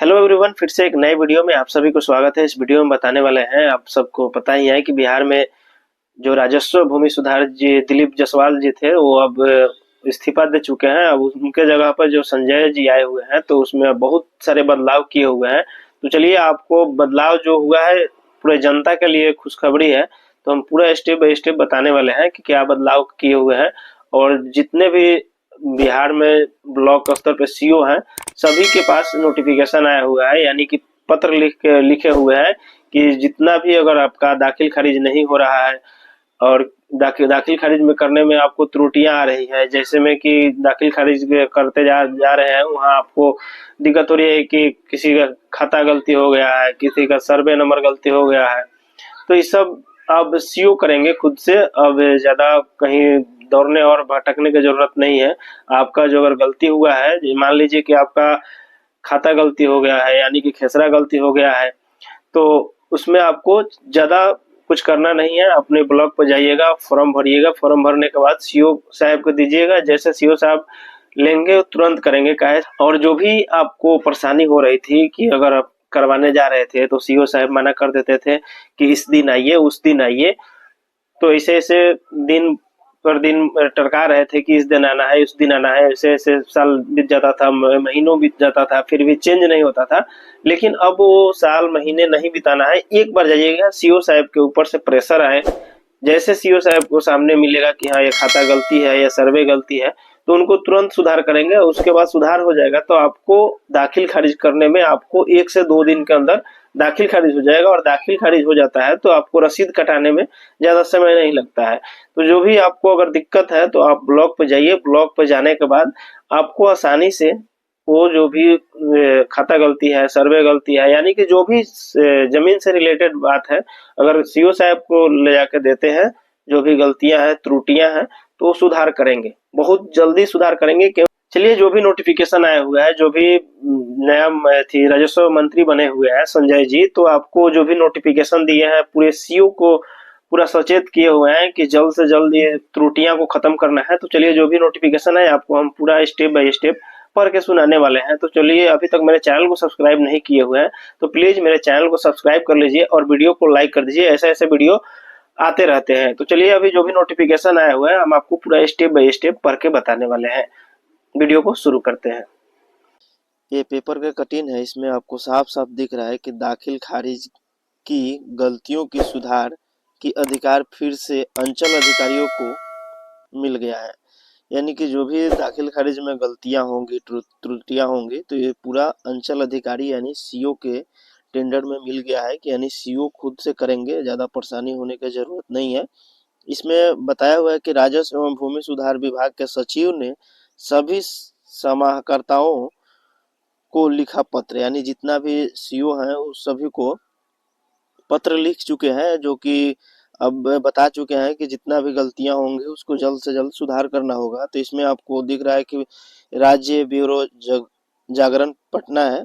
Hello everyone, फिर से एक नए वीडियो में आप सभी को स्वागत है। इस वीडियो में बताने वाले हैं, आप सबको पता ही है कि बिहार में जो राजस्व भूमि सुधार जी दिलीप जायसवाल जी थे, वो अब इस्तीफा दे चुके हैं। अब उनके जगह पर जो संजय जी आए हुए हैं, तो उसमें बहुत सारे बदलाव किए हुए हैं। तो चलिए, आपको बदलाव जो हुआ है पूरे जनता के लिए खुशखबरी है। तो हम पूरा स्टेप बाय स्टेप बताने वाले हैं कि क्या बदलाव किए हुए हैं। और जितने भी बिहार में ब्लॉक स्तर पे सीओ हैं, सभी के पास नोटिफिकेशन आया हुआ है, यानी कि पत्र लिखे हुए हैं कि जितना भी अगर आपका दाखिल खारिज नहीं हो रहा है और दाखिल खारिज में करने में आपको त्रुटियां आ रही है, जैसे में कि दाखिल खारिज करते जा रहे हैं, वहां आपको दिक्कत हो रही है कि किसी का खाता गलती हो गया है, किसी का सर्वे नंबर गलती हो गया है, तो ये सब अब सीओ करेंगे खुद से। अब ज्यादा कहीं दौड़ने और भटकने की जरूरत नहीं है। आपका जो अगर गलती हुआ है, मान लीजिए कि आपका खाता गलती हो गया है, यानी कि खेसरा गलती हो गया है, तो उसमें आपको ज्यादा कुछ करना नहीं है। अपने ब्लॉक पर जाइएगा, फॉर्म भरिएगा, फॉर्म भरने के बाद सीओ साहब को दीजिएगा। जैसे सीओ साहब लेंगे तुरंत करेंगे काहे। और जो भी आपको परेशानी हो रही थी कि अगर आप करवाने जा रहे थे तो सीओ साहब मना कर देते थे कि इस दिन आइए, उस दिन आइए, तो ऐसे ऐसे दिन पर दिन टरका रहे थे कि इस दिन आना है, उस दिन आना है। ऐसे ऐसे साल बीत जाता था, महीनों बीत जाता था, फिर भी चेंज नहीं होता था। लेकिन अब वो साल महीने नहीं बिताना है, एक बार जाइएगा, सीओ साहब के ऊपर से प्रेशर आए। जैसे सीओ साहब को सामने मिलेगा कि हाँ, ये खाता गलती है या सर्वे गलती है, तो उनको तुरंत सुधार करेंगे। उसके बाद सुधार हो जाएगा तो आपको दाखिल खारिज करने में आपको 1 से 2 दिन के अंदर दाखिल खारिज हो जाएगा। और दाखिल खारिज हो जाता है तो आपको रसीद कटाने में ज्यादा समय नहीं लगता है। तो जो भी आपको अगर दिक्कत है तो आप ब्लॉक पे जाइए। ब्लॉक पे जाने के बाद आपको आसानी से वो जो भी खाता गलती है, सर्वे गलती है, यानी कि जो भी जमीन से रिलेटेड बात है, अगर सीओ साहब को ले जाके देते हैं, जो भी गलतियां हैं, त्रुटियां हैं, तो वो सुधार करेंगे, बहुत जल्दी सुधार करेंगे। चलिए, जो भी नोटिफिकेशन आया हुआ है, जो भी नया थी राजस्व मंत्री बने हुए हैं संजय जी, तो आपको जो भी नोटिफिकेशन दिए हैं पूरे सीओ को पूरा सचेत किए हुए हैं कि जल्द से जल्द ये त्रुटियां को खत्म करना है। तो चलिए, जो भी नोटिफिकेशन है आपको हम पूरा स्टेप बाय स्टेप पढ़ के सुनाने वाले हैं। तो चलिए, अभी तक मेरे चैनल को सब्सक्राइब नहीं किए हुए हैं तो प्लीज मेरे चैनल को सब्सक्राइब कर लीजिए और वीडियो को लाइक कर दीजिए। ऐसे ऐसे वीडियो आते रहते हैं। तो चलिए, अभी जो भी नोटिफिकेशन आया हुआ है हम आपको पूरा स्टेप बाय स्टेप पढ़ के बताने वाले हैं। वीडियो को शुरू करते हैं। ये पेपर का कटिंग है, इसमें आपको साफ साफ दिख रहा है कि दाखिल खारिज की गलतियों की सुधार की अधिकार फिर से अंचल अधिकारियों को मिल गया है। यानी कि जो भी दाखिल खारिज में गलतियां होंगी, त्रुटियां होंगी, तो ये पूरा अंचल अधिकारी यानी सीओ के टेंडर में मिल गया है कि यानी सीओ खुद से करेंगे, ज़्यादा परेशानी होने की जरूरत नहीं है। इसमें बताया हुआ है कि राजस्व एवं भूमि सुधार विभाग के सचिव ने सभी समाहर्ताओं को लिखा पत्र, यानी जितना भी सीओ हैं उस सभी को पत्र लिख चुके हैं, जो कि अब बता चुके हैं कि जितना भी गलतियां होंगी उसको जल्द से जल्द सुधार करना होगा। तो इसमें आपको दिख रहा है कि राज्य ब्यूरो जागरण पटना है।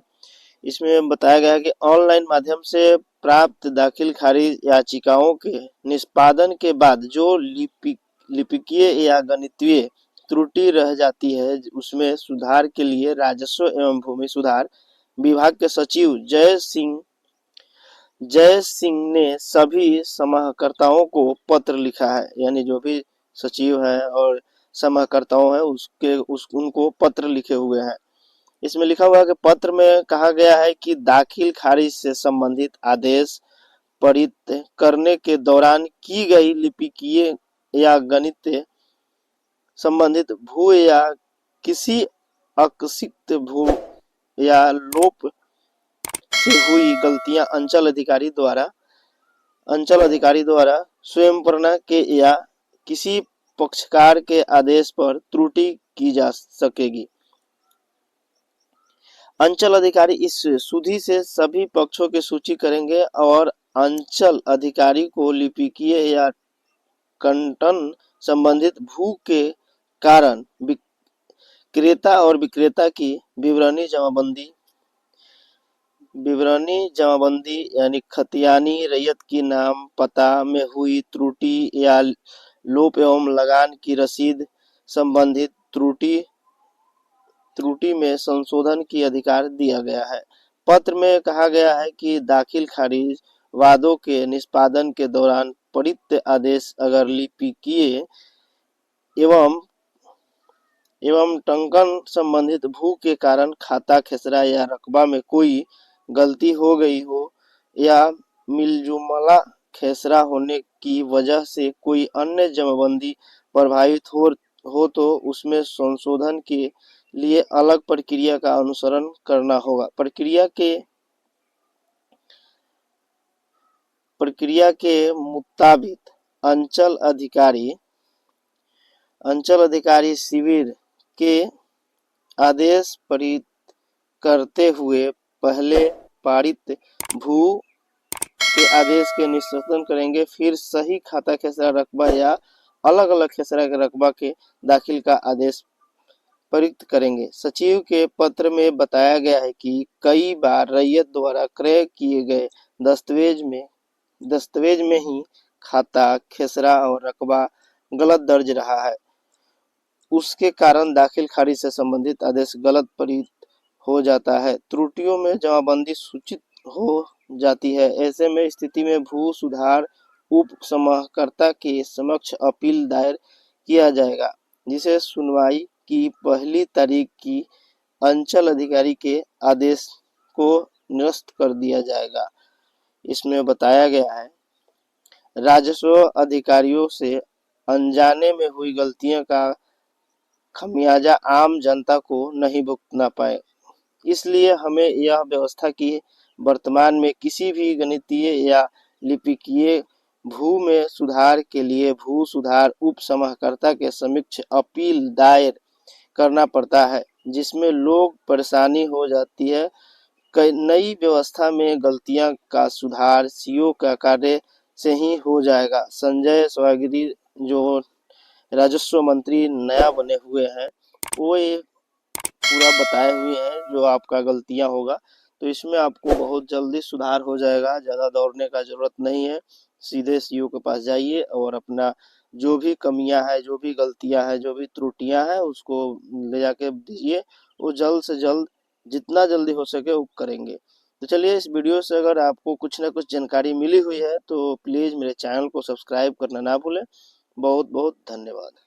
इसमें बताया गया है कि ऑनलाइन माध्यम से प्राप्त दाखिल खारिज याचिकाओं के निष्पादन के बाद जो लिपिकीय या गणितीय त्रुटि रह जाती है, उसमें सुधार के लिए राजस्व एवं भूमि सुधार विभाग के सचिव जय सिंह ने सभी समाहर्ताओं को पत्र लिखा है। यानी जो भी सचिव हैं और समाहर्ताओं हैं उनको पत्र लिखे हुए हैं। इसमें लिखा हुआ है कि पत्र में कहा गया है कि दाखिल खारिज से संबंधित आदेश पारित करने के दौरान की गई लिपिकीय या गणित संबंधित भू या किसी अकसित भू या लोप से हुई गलतियां अंचल अधिकारी द्वारा स्वयंप्रेरणा के या किसी पक्षकार के आदेश पर त्रुटि की जा सकेगी। अंचल अधिकारी इस सुधि से सभी पक्षों की सूची करेंगे और अंचल अधिकारी को लिपिकीय या कंटन संबंधित भू के कारण क्रेता और विक्रेता की विवरणी जमाबंदी यानी खतियानी रैयत की नाम पता में हुई त्रुटि या लोप एवं लगान की रसीद संबंधित त्रुटि में संशोधन की अधिकार दिया गया है। पत्र में कहा गया है कि दाखिल खारिज वादों के निष्पादन के दौरान त्वरित आदेश अगर लिपिकीय एवं टंकन संबंधित भू के कारण खाता खेसरा या रकबा में कोई गलती हो गई हो या मिलजुमला खेसरा होने की वजह से कोई अन्य जमाबंदी प्रभावित हो तो उसमें संशोधन के लिए अलग प्रक्रिया का अनुसरण करना होगा। प्रक्रिया के मुताबिक अंचल अधिकारी शिविर के आदेश पारित करते हुए पहले पारित भू के आदेश के निष्पादन करेंगे, फिर सही खाता खेसरा रकबा या अलग अलग खेसरा के रकबा के दाखिल का आदेश पारित करेंगे। सचिव के पत्र में बताया गया है कि कई बार रैयत द्वारा क्रय किए गए दस्तावेज में ही खाता खेसरा और रकबा गलत दर्ज रहा है। उसके कारण दाखिल खारिज से संबंधित आदेश गलत पारित हो जाता है। त्रुटियों में जमाबंदी सूचित हो जाती है। ऐसे में स्थिति में भू सुधार उप समहर्ता के समक्ष अपील दायर किया जाएगा, जिसे सुनवाई की पहली तारीख की अंचल अधिकारी के आदेश को निरस्त कर दिया जाएगा। इसमें बताया गया है, राजस्व अधिकारियों से अनजाने में हुई गलतियों का खमियाजा आम जनता को नहीं भुगतना पाए, इसलिए हमें यह व्यवस्था की वर्तमान में किसी भी गणितीय या लिपिकीय भू में सुधार के लिए भू सुधार उप समहर्ता के समक्ष अपील दायर करना पड़ता है, जिसमें लोग परेशानी हो जाती है। नई व्यवस्था में गलतियां का सुधार सीओ का कार्य से ही हो जाएगा। संजय स्वागिरी जो राजस्व मंत्री नया बने हुए हैं, वो ये पूरा बताए हुए हैं जो आपका गलतियां होगा, तो इसमें आपको बहुत जल्दी सुधार हो जाएगा। ज़्यादा दौड़ने का ज़रूरत नहीं है, सीधे सीओ के पास जाइए और अपना जो भी कमियां है, जो भी गलतियां है, जो भी त्रुटियां हैं, उसको ले जाके दीजिए। वो जल्द से जल्द, जितना जल्दी हो सके वो करेंगे। तो चलिए, इस वीडियो से अगर आपको कुछ ना कुछ जानकारी मिली हुई है तो प्लीज़ मेरे चैनल को सब्सक्राइब करना ना भूलें। बहुत बहुत धन्यवाद।